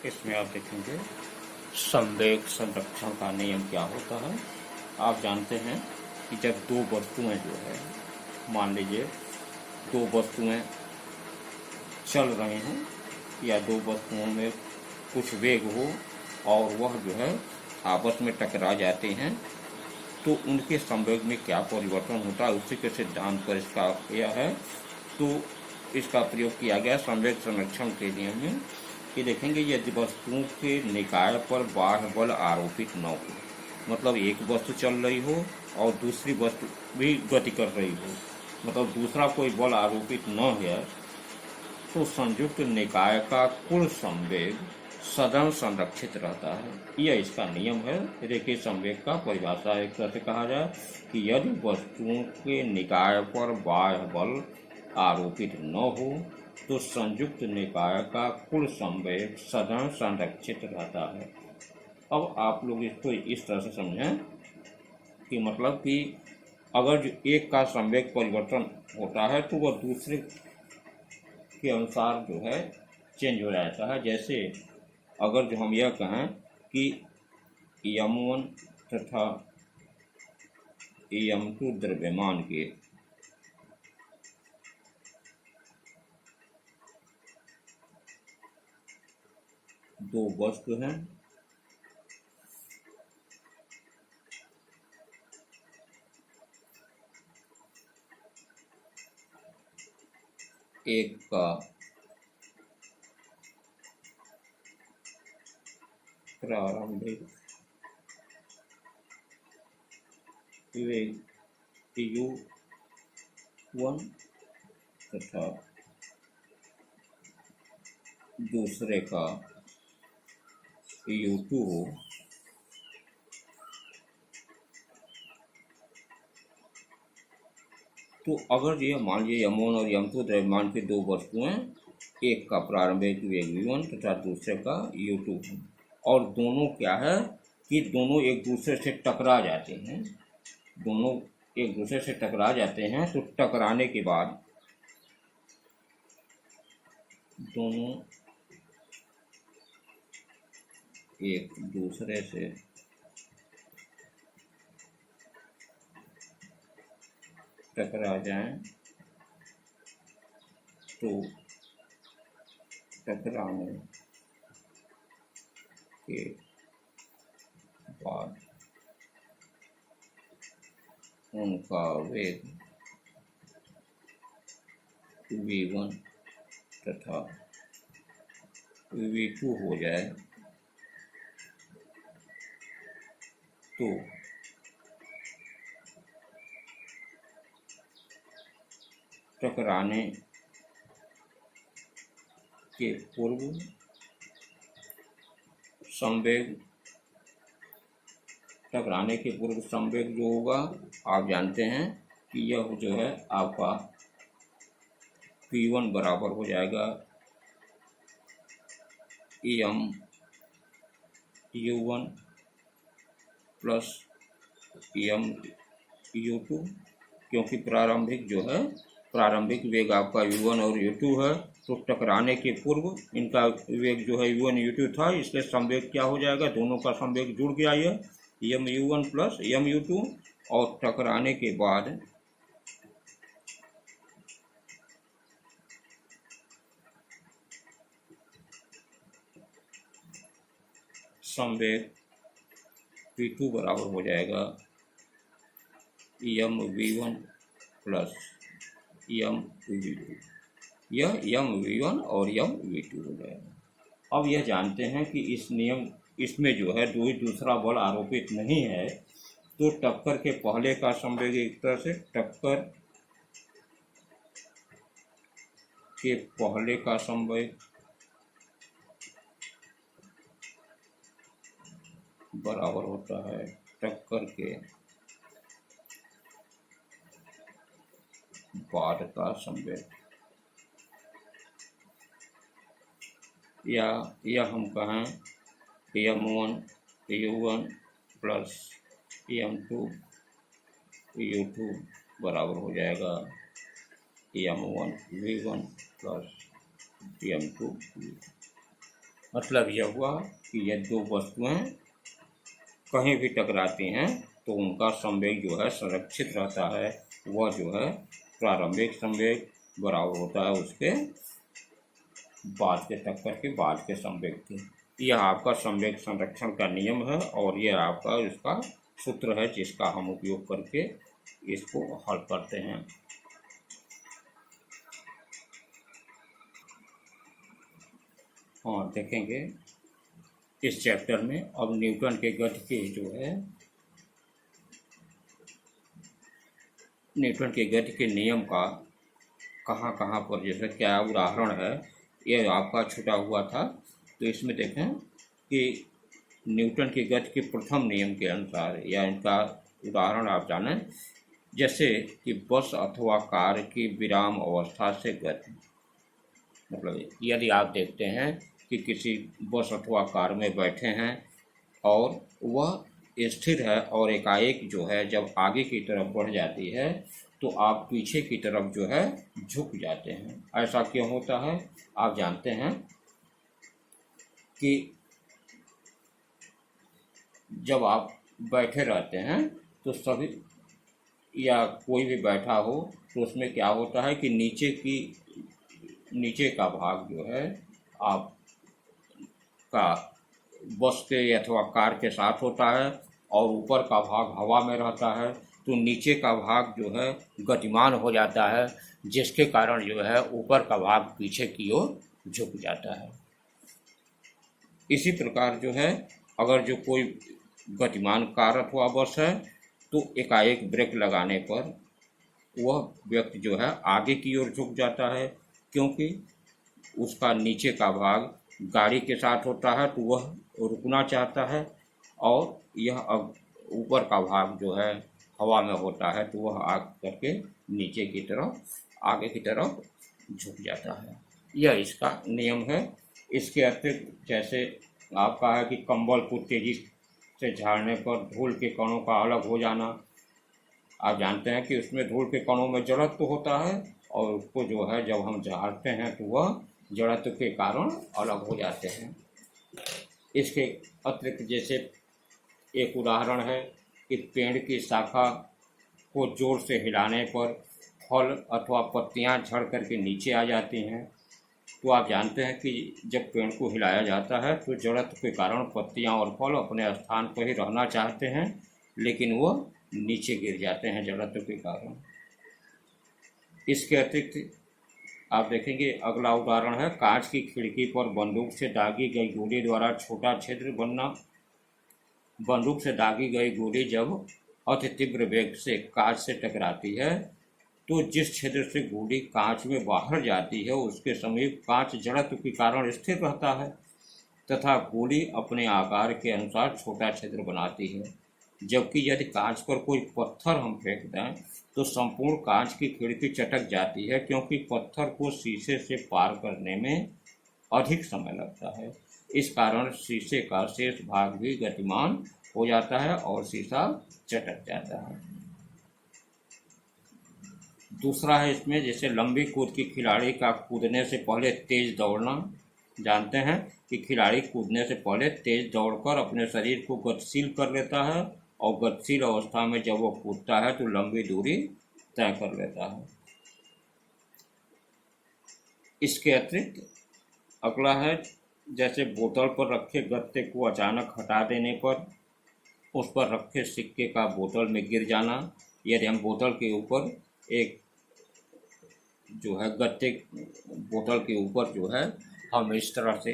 इसमें आप देखेंगे संवेग संरक्षण का नियम क्या होता है। आप जानते हैं कि जब दो वस्तुएं जो है, मान लीजिए दो वस्तुएं चल रही हैं या दो वस्तुओं में कुछ वेग हो और वह जो है आपस में टकरा जाते हैं, तो उनके संवेग में क्या परिवर्तन होता है, उसी के सिद्धांत पर इसका यह है। तो इसका प्रयोग किया गया संवेग संरक्षण के नियम में कि देखेंगे यदि वस्तुओं के निकाय पर बाह्य बल आरोपित न हो, मतलब एक वस्तु चल रही हो और दूसरी वस्तु भी गति कर रही हो, मतलब दूसरा कोई बल आरोपित न है, तो संयुक्त निकाय का कुल संवेग सदन संरक्षित रहता है। यह इसका नियम है। रेखीय संवेग का परिभाषा एक तरह से कहा जाए कि यदि वस्तुओं के निकाय पर बाह्य बल आरोपित न हो तो संयुक्त निकाय का कुल संवेग सदन संरक्षित रहता है। अब आप लोग इसको इस तरह से समझें कि मतलब कि अगर जो एक का संवेग परिवर्तन होता है तो वह दूसरे के अनुसार जो है चेंज हो जाता है। जैसे अगर जो हम यह कहें कि m1 तथा m2 द्रव्यमान के दो वस्तु हैं, एक का प्रारंभिक वेग u1 तथा दूसरे का u2 हो, तो अगर ये मान लीजिए m1 और m2 द्रव्यमान के दो वस्तुएं, एक का प्रारंभिक वेग v1 तथा दूसरे का u2 है, और दोनों क्या है कि दोनों एक दूसरे से टकरा जाते हैं, दोनों एक दूसरे से टकरा जाते हैं, तो टकराने के बाद दोनों एक दूसरे से टकरा जाएं तो टकराने के बाद उनका वेग v1 तथा v2 हो जाए तो टकराने के पूर्व संवेग, टकराने के पूर्व संवेग जो होगा आप जानते हैं कि यह जो है आपका p1 बराबर हो जाएगा m u1 plus m u2, क्योंकि प्रारंभिक जो है प्रारंभिक वेग आपका u1 और u2 है, तो टकराने के पूर्व इनका वेग जो है u1 u2 था, इसलिए संवेग क्या हो जाएगा, दोनों का संवेग जुड़ गया यह m u1 plus m u2, और टकराने के बाद संवेग p2 बराबर हो जाएगा m v1 plus m v2, यह m v1 और m v2 हो जाएगा। अब यह जानते हैं कि इस नियम इसमें जो है दूसरा बल आरोपित नहीं है, तो टक्कर के पहले का संवेग एक तरह से टक्कर के पहले का संवेग बराबर होता है टक्कर के बाद का संवेग, या हम कहें m1 u1 plus m2 u2 बराबर हो जाएगा m1 v1 plus m2 v2। मतलब यह हुआ कि यह दो वस्तुएं कहीं भी टकराती हैं तो उनका संवेग जो है संरक्षित रहता है। वह जो है प्रारंभिक संवेग बराबर होता है उसके बाद के टक्कर के बाद के संवेग के। यह आपका संवेग संरक्षण का नियम है और यह आपका इसका सूत्र है जिसका हम उपयोग करके इसको हल करते हैं। और देखेंगे इस चैप्टर में अब न्यूटन के गति के जो है न्यूटन के गति के नियम का कहाँ कहाँ पर जैसे क्या उदाहरण है यह आपका छूटा हुआ था। तो इसमें देखें कि न्यूटन की गति के प्रथम नियम के अनुसार या इनका उदाहरण आप जानें, जैसे कि बस अथवा कार की विराम अवस्था से गति। मतलब यदि आप देखते हैं कि किसी बस अथवा कार में बैठे हैं और वह स्थिर है और एकाएक जो है जब आगे की तरफ बढ़ जाती है तो आप पीछे की तरफ जो है झुक जाते हैं। ऐसा क्यों होता है? आप जानते हैं कि जब आप बैठे रहते हैं तो सभी या कोई भी बैठा हो तो उसमें क्या होता है कि नीचे का भाग जो है आप का बस के अथवा कार के साथ होता है और ऊपर का भाग हवा में रहता है। तो नीचे का भाग जो है गतिमान हो जाता है जिसके कारण जो है ऊपर का भाग पीछे की ओर झुक जाता है। इसी प्रकार जो है अगर जो कोई गतिमान कार अथवा बस है तो एकाएक ब्रेक लगाने पर वह व्यक्ति जो है आगे की ओर झुक जाता है क्योंकि उसका नीचे का भाग गाड़ी के साथ होता है तो वह रुकना चाहता है और यह अब ऊपर का भाग जो है हवा में होता है तो वह आग करके नीचे की तरफ आगे की तरफ झुक जाता है। यह इसका नियम है। इसके अतिरिक्त जैसे आपका है कि कंबल को तेजी से झाड़ने पर धूल के कणों का अलग हो जाना। आप जानते हैं कि उसमें धूल के कणों में जड़त्व तो होता है और उसको जो है जब हम झाड़ते हैं तो वह जड़त्व के कारण अलग हो जाते हैं। इसके अतिरिक्त जैसे एक उदाहरण है कि पेड़ की शाखा को जोर से हिलाने पर फल अथवा पत्तियां झड़ करके नीचे आ जाती हैं। तो आप जानते हैं कि जब पेड़ को हिलाया जाता है तो जड़त्व के कारण पत्तियां और फल अपने स्थान पर ही रहना चाहते हैं लेकिन वो नीचे गिर जाते हैं जड़त्व के कारण। इसके अतिरिक्त आप देखेंगे अगला उदाहरण है कांच की खिड़की पर बंदूक से दागी गई गोली द्वारा छोटा छिद्र बनना। बंदूक से दागी गई गोली जब अति तीव्र वेग से कांच से टकराती है तो जिस छिद्र से गोली कांच में बाहर जाती है उसके समीप कांच जड़त्व के कारण स्थिर रहता है तथा गोली अपने आकार के अनुसार छोटा छिद्र बनाती है। जबकि यदि कांच पर कोई पत्थर हम फेंक दें तो संपूर्ण कांच की खिड़की चटक जाती है क्योंकि पत्थर को शीशे से पार करने में अधिक समय लगता है। इस कारण शीशे का शेष भाग भी गतिमान हो जाता है और शीशा चटक जाता है। दूसरा है इसमें जैसे लंबी कूद की खिलाड़ी का कूदने से पहले तेज दौड़ना। जानते हैं कि खिलाड़ी कूदने से पहले तेज दौड़कर अपने शरीर को गतिशील कर लेता है और गतिशील अवस्था में जब वो कूदता है तो लंबी दूरी तय कर लेता है। इसके अतिरिक्त अगला है जैसे बोतल पर रखे गत्ते को अचानक हटा देने पर उस पर रखे सिक्के का बोतल में गिर जाना। यदि हम बोतल के ऊपर एक जो है गत्ते बोतल के ऊपर जो है हम इस तरह से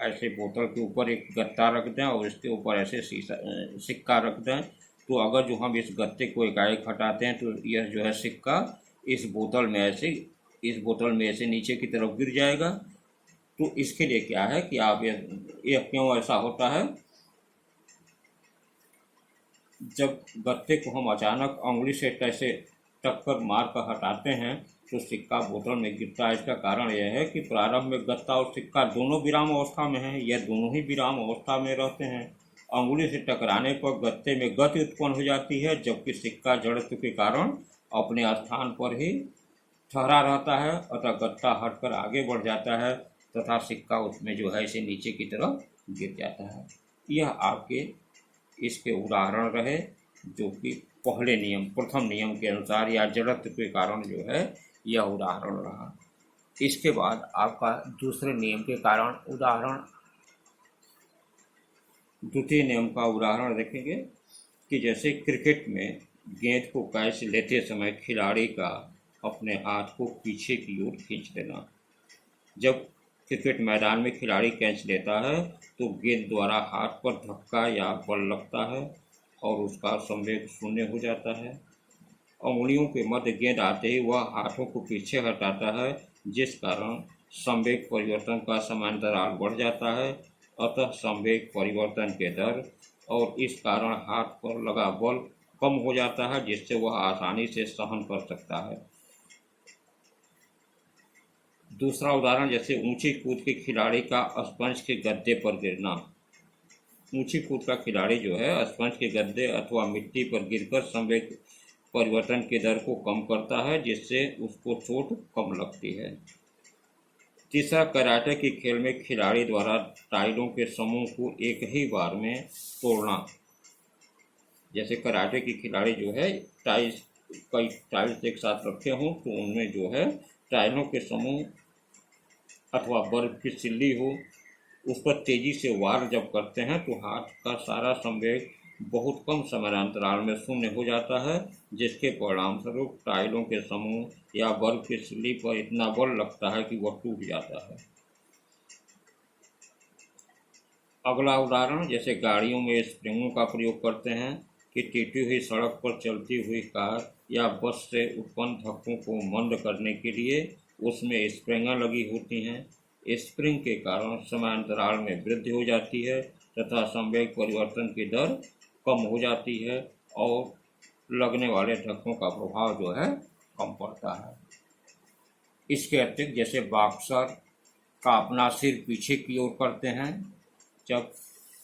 ऐसे बोतल के ऊपर एक गत्ता रख दें और इसके ऊपर ऐसे सिक्का रख दें तो अगर जो हम इस गत्ते को एकाएक हटाते हैं तो यह जो है सिक्का इस बोतल में ऐसे नीचे की तरफ गिर जाएगा। तो इसके लिए क्या है कि आप यह क्यों ऐसा होता है, जब गत्ते को हम अचानक उंगली से कैसे टक्कर मार कर हटाते हैं तो सिक्का बोतल में गिरता है। इसका कारण यह है कि प्रारंभ में गत्ता और सिक्का दोनों विराम अवस्था में हैं, यह दोनों ही विराम अवस्था में रहते हैं। अंगुली से टकराने पर गत्ते में गति उत्पन्न हो जाती है जबकि सिक्का जड़त्व के कारण अपने स्थान पर ही ठहरा रहता है अतः गत्ता हटकर आगे बढ़ जाता है तथा सिक्का उसमें जो है इसे नीचे की तरफ गिर जाता है। यह आपके इसके उदाहरण रहे, जो कि पहले नियम, प्रथम नियम के अनुसार या जड़त्व के कारण जो है यह उदाहरण रहा। इसके बाद आपका दूसरे नियम के कारण उदाहरण, द्वितीय नियम का उदाहरण देखेंगे कि जैसे क्रिकेट में गेंद को कैच लेते समय खिलाड़ी का अपने हाथ को पीछे की ओर खींच लेना। जब क्रिकेट मैदान में खिलाड़ी कैच लेता है तो गेंद द्वारा हाथ पर धक्का या बल लगता है और उसका संवेग शून्य हो जाता है। अंगुलियों के मध्य गेंद आते ही वह हाथों को पीछे हटाता है, जिस कारण संवेग परिवर्तन का समांतराल बढ़ जाता है। अतः संवेग परिवर्तन के दर और इस कारण हाथ पर लगा बल कम हो जाता है, जिससे वह आसानी से सहन कर सकता है। दूसरा उदाहरण, जैसे ऊंची कूद के खिलाड़ी का स्पंज के गद्दे पर गिरना। ऊंची कूद का खिलाड़ी जो है स्पंज के गद्दे अथवा मिट्टी पर गिरकर संवेग परिवर्तन के दर को कम करता है, जिससे उसको चोट कम लगती है। तीसरा, कराटे के खेल में खिलाड़ी द्वारा टाइलों के समूह को एक ही बार में तोड़ना। जैसे कराटे के खिलाड़ी जो है कई टाइल्स एक साथ रखे हों तो उनमें जो है टाइलों के समूह अथवा बर्फ की सिल्ली हो, उस पर तेजी से वार जब करते हैं तो हाथ का सारा संवेग बहुत कम समानांतराल में शून्य हो जाता है, जिसके परिणामस्वरूप टाइलों के समूह या बर्फ की सिल्ली पर इतना बल लगता है कि वह टूट जाता है। अगला उदाहरण, जैसे गाड़ियों में स्प्रिंगों का प्रयोग करते हैं कि टूटी हुई सड़क पर चलती हुई कार या बस से उत्पन्न धक्कों को मंद करने के लिए उसमें स्प्रिंगें लगी होती हैं। स्प्रिंग के कारण समांतराल में वृद्धि हो जाती है तथा संवेग परिवर्तन की दर कम हो जाती है और लगने वाले धक्कों का प्रभाव जो है कम पड़ता है। इसके अतिरिक्त जैसे बॉक्सर का अपना सिर पीछे की ओर करते हैं, जब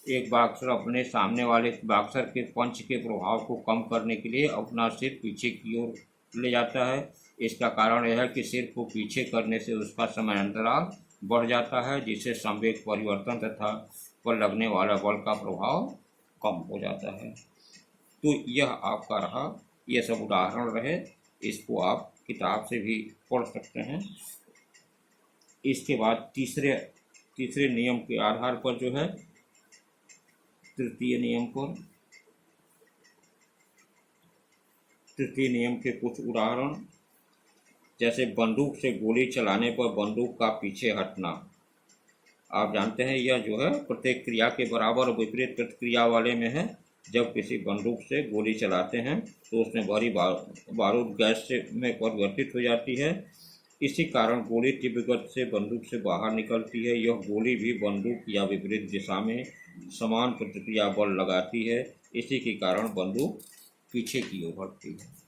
एक बॉक्सर अपने सामने वाले बॉक्सर के पंच के प्रभाव को कम करने के लिए अपना सिर पीछे की ओर ले जाता है। इसका कारण यह है कि सिर को पीछे करने से उसका समांतराल बढ़ जाता है, जिससे संवेग परिवर्तन तथा पर लगने वाला बल का प्रभाव कम हो जाता है। तो यह आपका रहा, ये सब उदाहरण रहे, इसको आप किताब से भी पढ़ सकते हैं। इसके बाद तीसरे नियम के आधार पर जो है तृतीय नियम के कुछ उदाहरण, जैसे बंदूक से गोली चलाने पर बंदूक का पीछे हटना। आप जानते हैं यह जो है प्रत्येक क्रिया के बराबर विपरीत प्रतिक्रिया वाले में है। जब किसी बंदूक से गोली चलाते हैं तो उसमें भरी बारूद गैस में परिवर्तित हो जाती है। इसी कारण गोली तीव्र गति से बंदूक से बाहर निकलती है। यह गोली भी बंदूक या विपरीत दिशा में समान प्रतिक्रिया बल लगाती है। इसी के कारण बंदूक पीछे की ओर हटती है।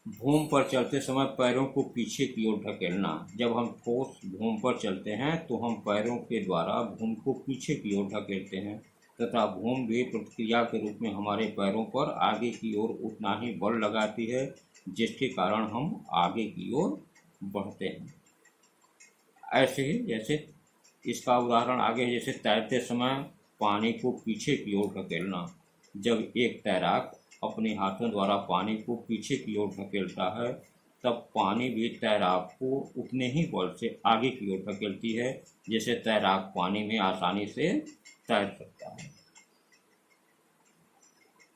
भूमि पर चलते समय पैरों को पीछे की ओर ढकेलना। जब हम ठोस भूमि पर चलते हैं तो हम पैरों के द्वारा भूमि को पीछे की ओर ढकेलते हैं तथा भूमि भी प्रतिक्रिया के रूप में हमारे पैरों पर आगे की ओर उतना ही बल लगाती है, जिसके कारण हम आगे की ओर बढ़ते हैं। ऐसे ही जैसे इसका उदाहरण आगे, जैसे तैरते समय पानी को पीछे की ओर ढकेलना। जब एक तैराक अपने हाथों द्वारा पानी को पीछे की ओर ढकेलता है तब पानी भी तैराक को उतने ही बल से आगे की ओर ढकेलती है, जिससे तैराक पानी में आसानी से तैर सकता है।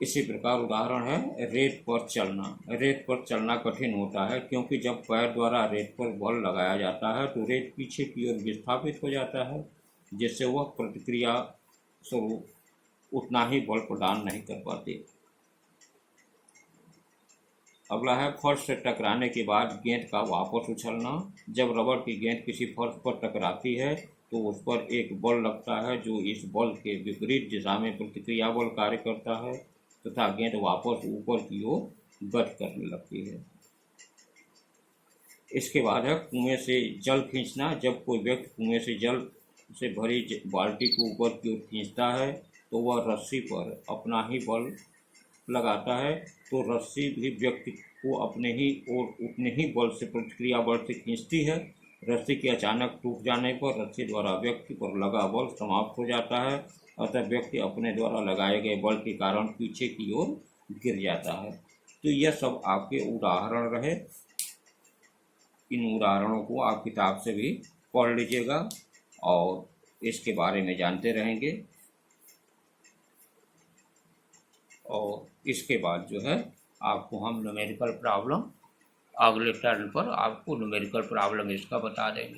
इसी प्रकार उदाहरण है रेत पर चलना। रेत पर चलना कठिन होता है क्योंकि जब पैर द्वारा रेत पर बल लगाया जाता है तो रेत पीछे की ओर विस्थापित हो जाता है, जिससे वह प्रतिक्रिया स्वरूप उतना ही बल प्रदान नहीं कर पाती। अगला है फर्श से टकराने के बाद गेंद का वापस उछलना। जब रबड़ की गेंद किसी फर्श पर टकराती है तो उस पर एक बल लगता है जो इस बल के विपरीत दिशा में प्रतिक्रिया बल कार्य करता है तथा गेंद वापस ऊपर की ओर गति करने लगती है। इसके बाद है कुएं से जल खींचना। जब कोई व्यक्ति कुएं से जल से भरी बाल्टी को ऊपर की ओर खींचता है तो वह रस्सी पर अपना ही बल लगाता है, तो रस्सी भी व्यक्ति को अपने ही और उतने ही बल से प्रतिक्रिया बल से खींचती है। रस्सी के अचानक टूट जाने पर रस्सी द्वारा व्यक्ति पर लगा बल समाप्त हो जाता है, अतः व्यक्ति अपने द्वारा लगाए गए बल के कारण पीछे की ओर गिर जाता है। तो यह सब आपके उदाहरण रहे। इन उदाहरणों को आप किताब से भी पढ़ लीजिएगा और इसके बारे में जानते रहेंगे। और इसके बाद जो है आपको हम न्यूमेरिकल प्रॉब्लम अगले टर्न पर आपको न्यूमेरिकल प्रॉब्लम इसका बता देंगे।